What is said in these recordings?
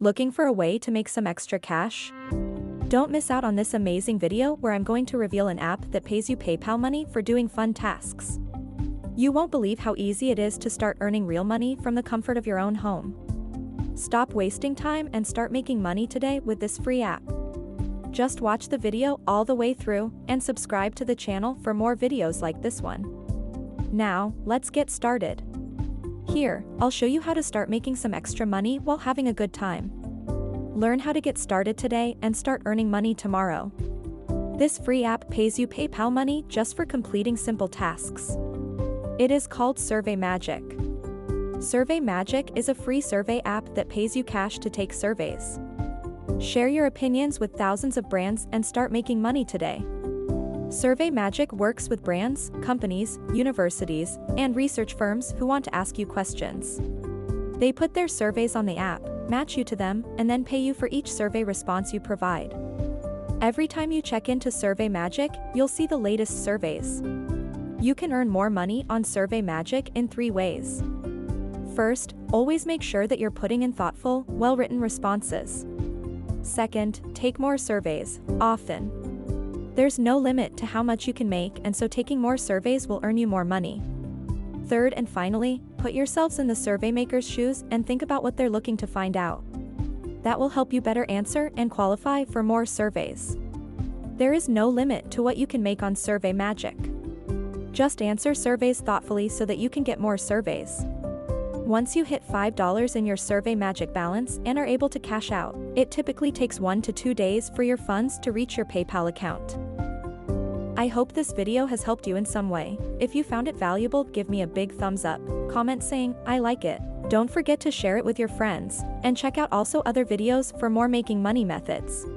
Looking for a way to make some extra cash? Don't miss out on this amazing video where I'm going to reveal an app that pays you PayPal money for doing fun tasks. You won't believe how easy it is to start earning real money from the comfort of your own home. Stop wasting time and start making money today with this free app. Just watch the video all the way through and subscribe to the channel for more videos like this one. Now, let's get started. Here, I'll show you how to start making some extra money while having a good time. Learn how to get started today and start earning money tomorrow. This free app pays you PayPal money just for completing simple tasks. It is called Survey Magic. Survey Magic is a free survey app that pays you cash to take surveys. Share your opinions with thousands of brands and start making money today. Survey Magic works with brands, companies, universities, and research firms who want to ask you questions. They put their surveys on the app, match you to them, and then pay you for each survey response you provide. Every time you check into Survey Magic, you'll see the latest surveys. You can earn more money on Survey Magic in 3 ways. First, always make sure that you're putting in thoughtful, well-written responses. Second, take more surveys, often. There's no limit to how much you can make, and so taking more surveys will earn you more money. Third and finally, put yourselves in the survey maker's shoes and think about what they're looking to find out. That will help you better answer and qualify for more surveys. There is no limit to what you can make on Survey Magic. Just answer surveys thoughtfully so that you can get more surveys. Once you hit $5 in your Survey Magic balance and are able to cash out, it typically takes 1 to 2 days for your funds to reach your PayPal account. I hope this video has helped you in some way. If you found it valuable, give me a big thumbs up, comment saying, "I like it." Don't forget to share it with your friends, and check out also other videos for more making money methods.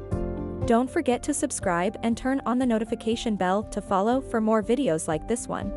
Don't forget to subscribe and turn on the notification bell to follow for more videos like this one.